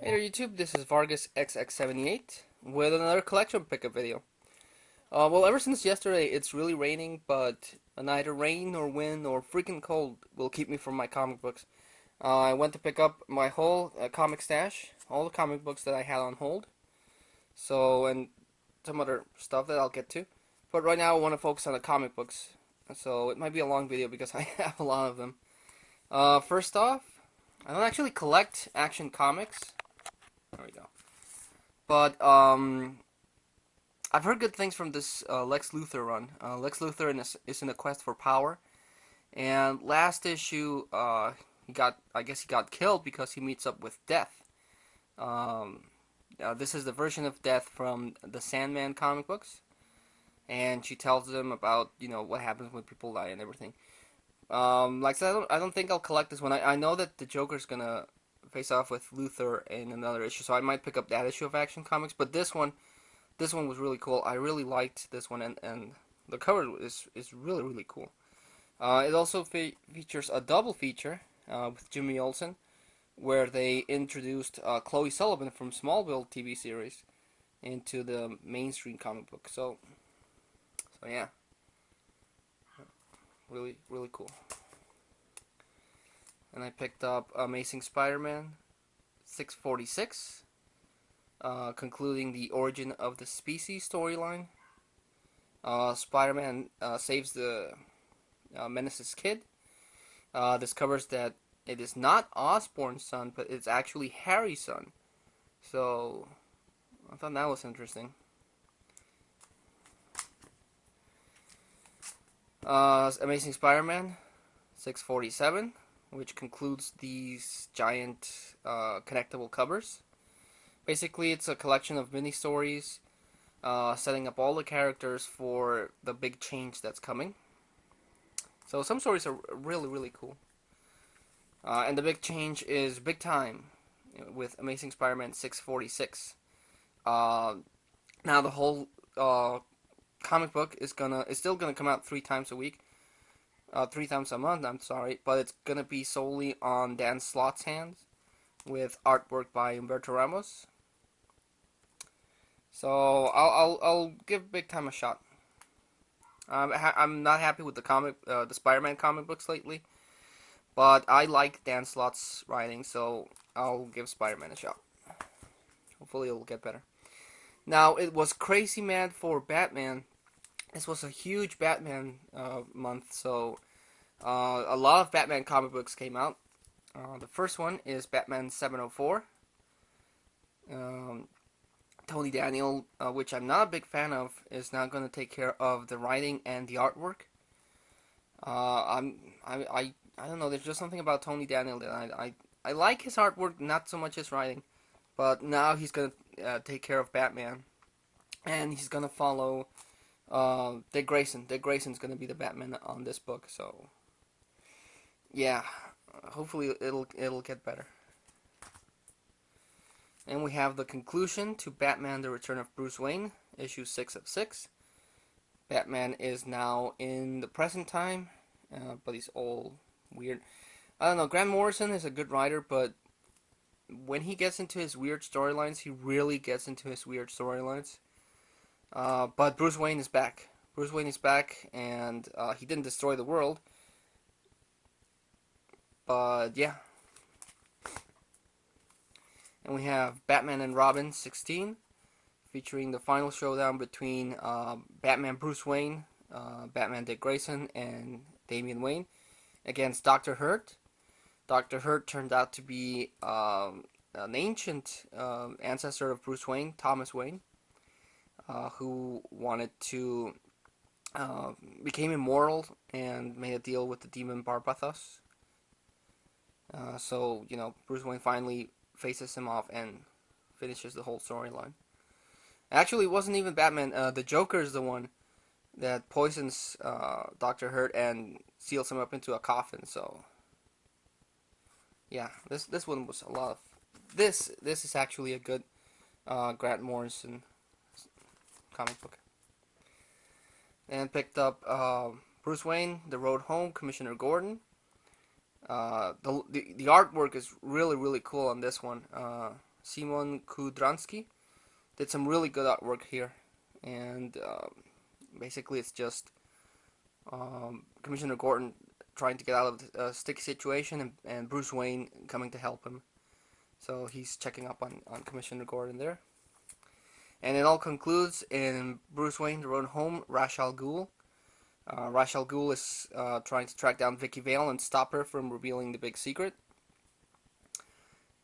Hey there YouTube, this is Vargas XX78 with another collection pickup video. Well, ever since yesterday it's really raining, but neither rain or wind or freaking cold will keep me from my comic books. I went to pick up my whole comic stash, all the comic books that I had on hold, and some other stuff that I'll get to. But right now I want to focus on the comic books, so it might be a long video because I have a lot of them. First off, I don't actually collect Action Comics. There we go. But I've heard good things from this Lex Luthor run. Lex Luthor is in a quest for power, and last issue I guess he got killed because he meets up with Death. This is the version of Death from the Sandman comic books, and she tells him about what happens when people die and everything. Like I said, I don't think I'll collect this one. I know that the Joker's gonna face off with Luthor in another issue, so I might pick up that issue of Action Comics. But this one was really cool. I really liked this one, and the cover is really cool. It also features a double feature with Jimmy Olsen, where they introduced Chloe Sullivan from Smallville TV series into the mainstream comic book. So yeah, really cool. And I picked up Amazing Spider-Man 646, concluding the Origin of the Species storyline. Spider-Man saves the Menace's kid, discovers that it is not Osborn's son, but it's actually Harry's son. So, I thought that was interesting. Amazing Spider-Man 647, which concludes these giant connectable covers. Basically, it's a collection of mini-stories setting up all the characters for the big change that's coming. So some stories are really cool. And the big change is big time with Amazing Spider-Man 646. Now the whole comic book is still gonna come out 3 times a week. 3 times a month, I'm sorry, but it's gonna be solely on Dan Slott's hands, with artwork by Humberto Ramos. So I'll give Big Time a shot. I'm not happy with the Spider-Man comic books lately, but I like Dan Slott's writing, so I'll give Spider-Man a shot. Hopefully it'll get better. Now, it was crazy mad for Batman. This was a huge Batman month, so a lot of Batman comic books came out. The first one is Batman 704. Tony Daniel, which I'm not a big fan of, is now going to take care of the writing and the artwork. I don't know. There's just something about Tony Daniel that I like his artwork, not so much his writing. But now he's going to take care of Batman, and he's going to follow Dick Grayson. Dick Grayson's going to be the Batman on this book, so yeah, hopefully it'll get better. And we have the conclusion to Batman: The Return of Bruce Wayne, issue 6 of 6. Batman is now in the present time, but he's all weird. I don't know. Grant Morrison is a good writer, but when he gets into his weird storylines, he really gets into his weird storylines. But Bruce Wayne is back. Bruce Wayne is back, and he didn't destroy the world. But yeah. And we have Batman and Robin 16, featuring the final showdown between Batman Bruce Wayne, Batman Dick Grayson, and Damian Wayne against Dr. Hurt. Dr. Hurt turned out to be an ancient ancestor of Bruce Wayne, Thomas Wayne, who wanted to became immortal and made a deal with the demon Barbatos. So Bruce Wayne finally faces him off and finishes the whole storyline. Actually, it wasn't even Batman. The Joker is the one that poisons Dr. Hurt and seals him up into a coffin. So yeah, this one was a lot of this is actually a good Grant Morrison comic book. And picked up Bruce Wayne, The Road Home, Commissioner Gordon. The artwork is really cool on this one. Simon Kudransky, did some really good artwork here. And basically it's just Commissioner Gordon trying to get out of the sticky situation, and Bruce Wayne coming to help him. So he's checking up on Commissioner Gordon there. And it all concludes in Bruce Wayne's own home, Ra's al Ghul. Ra's al Ghul is trying to track down Vicky Vale and stop her from revealing the big secret.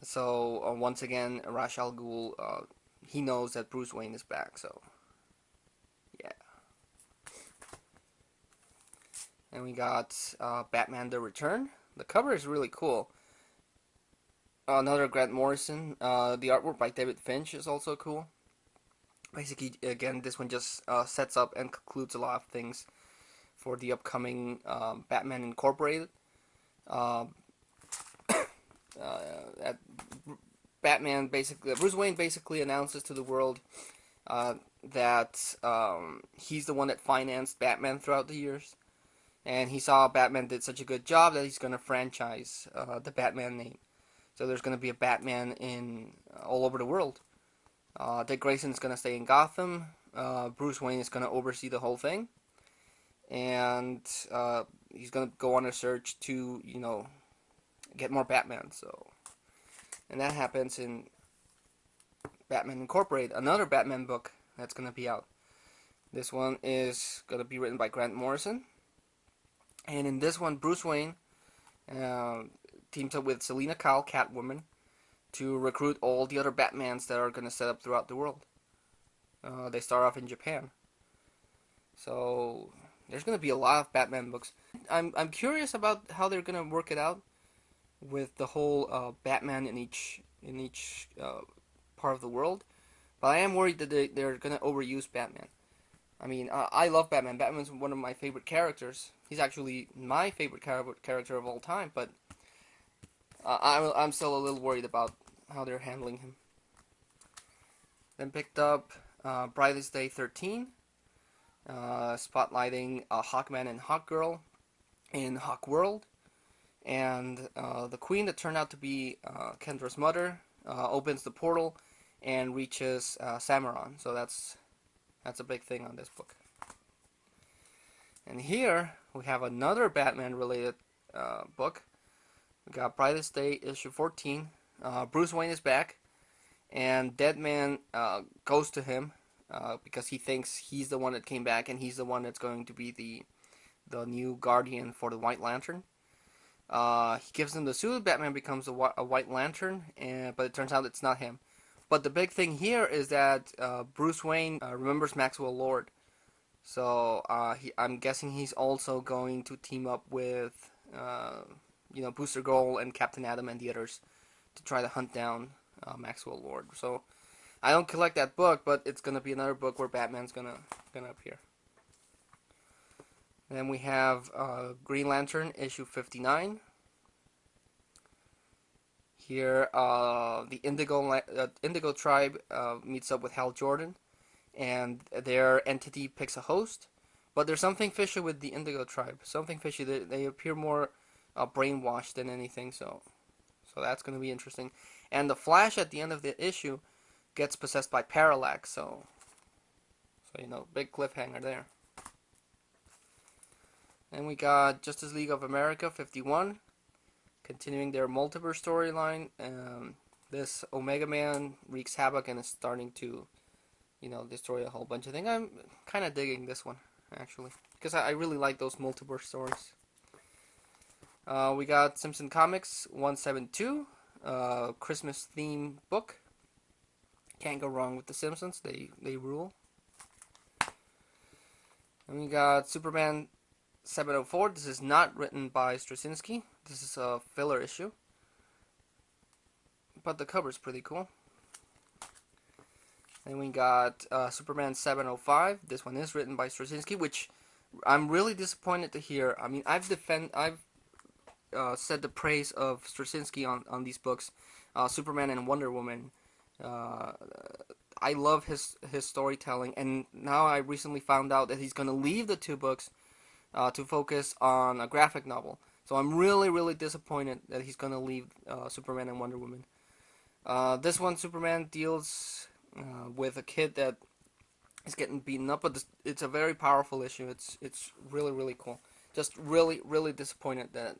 So once again, Ra's al Ghul, he knows that Bruce Wayne is back. So yeah. And we got Batman: The Return. The cover is really cool. Another Grant Morrison. The artwork by David Finch is also cool. Basically, again, this one just sets up and concludes a lot of things for the upcoming Batman Incorporated. Batman basically, Bruce Wayne basically announces to the world that he's the one that financed Batman throughout the years, and he saw Batman did such a good job that he's going to franchise the Batman name. So there's going to be a Batman in all over the world. Dick Grayson is going to stay in Gotham. Bruce Wayne is going to oversee the whole thing, and he's going to go on a search to, get more Batman. And that happens in Batman Incorporated, another Batman book that's going to be out. This one is going to be written by Grant Morrison, and in this one, Bruce Wayne teams up with Selina Kyle, Catwoman, to recruit all the other Batmans that are going to set up throughout the world. They start off in Japan. So there's going to be a lot of Batman books. I'm curious about how they're going to work it out with the whole Batman in each part of the world. But I am worried that they're going to overuse Batman. I mean, I love Batman. Batman's one of my favorite characters. He's actually my favorite character of all time, but I'm still a little worried about how they're handling him. Then picked up Brightest Day 13, spotlighting Hawkman and Hawkgirl in Hawk World. And the queen that turned out to be Kendra's mother opens the portal and reaches Samaron. So that's a big thing on this book. And here we have another Batman-related book. We got Brightest Day issue 14. Bruce Wayne is back, and Deadman goes to him because he thinks he's the one that came back, and he's the one that's going to be the new guardian for the White Lantern. He gives him the suit. Batman becomes a White Lantern, but it turns out it's not him. But the big thing here is that Bruce Wayne remembers Maxwell Lord. So I'm guessing he's also going to team up with Booster Gold and Captain Atom and the others to try to hunt down Maxwell Lord. So I don't collect that book, but it's gonna be another book where Batman's gonna appear. Then we have Green Lantern issue 59. Here, the Indigo tribe meets up with Hal Jordan, and their entity picks a host. But there's something fishy with the Indigo tribe. Something fishy. They appear more brainwashed than anything. So that's going to be interesting. And the Flash at the end of the issue gets possessed by Parallax. So big cliffhanger there. And we got Justice League of America 51, continuing their multiverse storyline. This Omega Man wreaks havoc and is starting to, destroy a whole bunch of things. I'm kind of digging this one, actually, because I really like those multiverse stories. We got Simpson Comics 172, Christmas theme book. Can't go wrong with the Simpsons. They rule. And we got Superman 704. This is not written by Straczynski. This is a filler issue, but the cover's pretty cool. And we got Superman 705. This one is written by Straczynski, which I'm really disappointed to hear. I mean, I've said the praise of Straczynski on these books, Superman and Wonder Woman. I love his storytelling, and now I recently found out that he's going to leave the two books to focus on a graphic novel. So I'm really, really disappointed that he's going to leave Superman and Wonder Woman. This one, Superman deals with a kid that is getting beaten up, but it's a very powerful issue. It's really really cool. Just really really disappointed that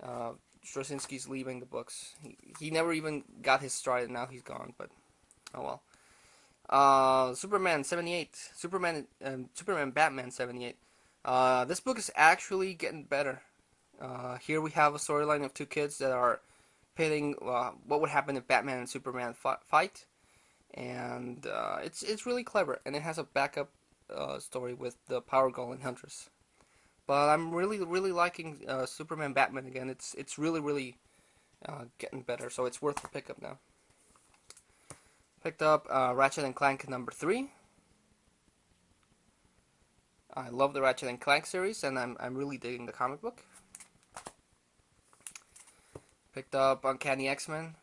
uh, Straczynski's leaving the books. He never even got his stride, and now he's gone. But oh well. Superman 78, Superman Batman 78. This book is actually getting better. Here we have a storyline of two kids that are pitting what would happen if Batman and Superman fight, and it's really clever, and it has a backup story with the Power Girl and Huntress. But I'm really really liking Superman Batman again. It's really really getting better, so it's worth the pickup now. Picked up Ratchet and Clank number 3. I love the Ratchet and Clank series, and I'm really digging the comic book. Picked up Uncanny X-Men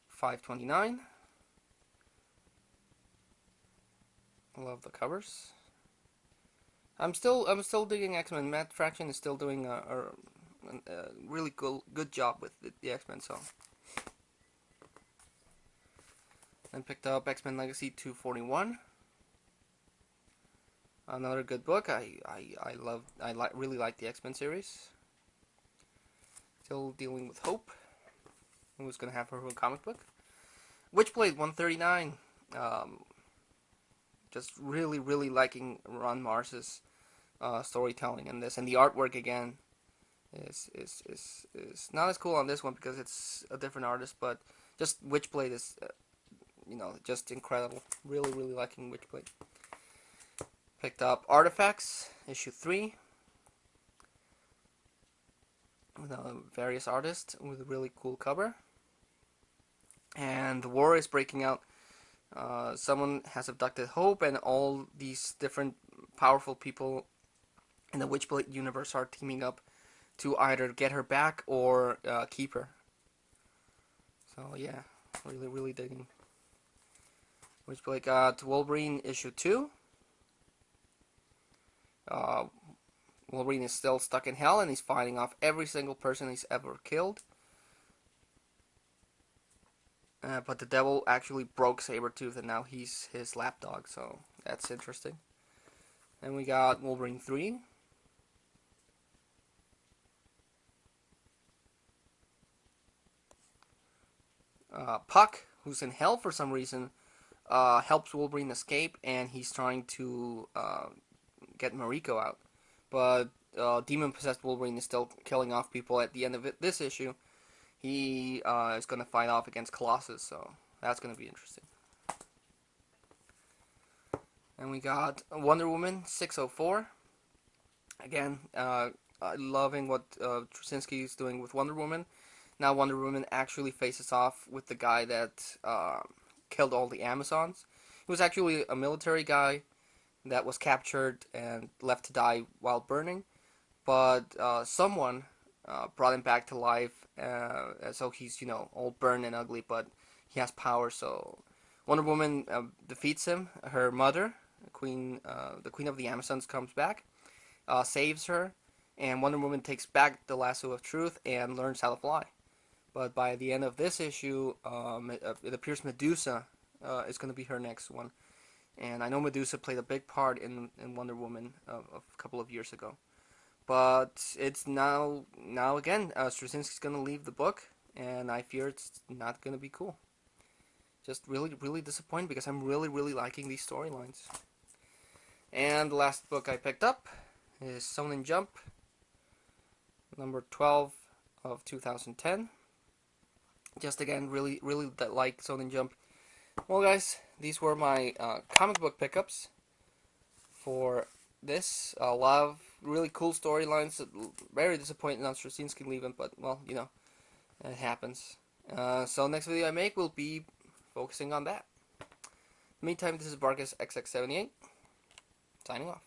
529. I love the covers. I'm still digging X-Men. Matt Fraction is still doing a really good job with the X-Men. So, then picked up XMen Legacy 241. Another good book. Really like the X-Men series. Still dealing with Hope, who's gonna have her own comic book. Witchblade 139. Just really really liking Ron Mars's storytelling in this, and the artwork again is not as cool on this one because it's a different artist, but just Witchblade is just incredible. Really really liking Witchblade. Picked up Artifacts issue 3 with various artists with a really cool cover, and the war is breaking out. Someone has abducted Hope, and all these different powerful people in the Witchblade universe are teaming up to either get her back or keep her. So yeah, really really digging Witchblade. Got Wolverine issue 2. Wolverine is still stuck in hell, and he's fighting off every single person he's ever killed. But the devil actually broke Sabretooth, and now he's his lapdog, so that's interesting. And we got Wolverine 3. Puck, who's in hell for some reason, helps Wolverine escape, and he's trying to get Mariko out. But demon-possessed Wolverine is still killing off people. At the end of this issue, he is going to fight off against Colossus, so that's going to be interesting. And we got Wonder Woman 604. Again, loving what Straczynski is doing with Wonder Woman. Now Wonder Woman actually faces off with the guy that killed all the Amazons. He was actually a military guy that was captured and left to die while burning, but someone brought him back to life, so he's all burned and ugly, but he has power. So Wonder Woman defeats him. Her mother, the queen of the Amazons, comes back, saves her, and Wonder Woman takes back the lasso of truth and learns how to fly. But by the end of this issue, it appears Medusa is going to be her next one. And I know Medusa played a big part in Wonder Woman a couple of years ago. But it's now again, Straczynski's going to leave the book, and I fear it's not going to be cool. Just really, really disappointed because I'm really, really liking these storylines. And the last book I picked up is Shonen Jump, number 12 of 2010. Just again, really, really like Shonen Jump. Well, guys, these were my comic book pickups for this. A lot of really cool storylines. Very disappointed on Straczynski leaving, but, well, it happens. So next video I make will be focusing on that. In the meantime, this is Brightest XX78, signing off.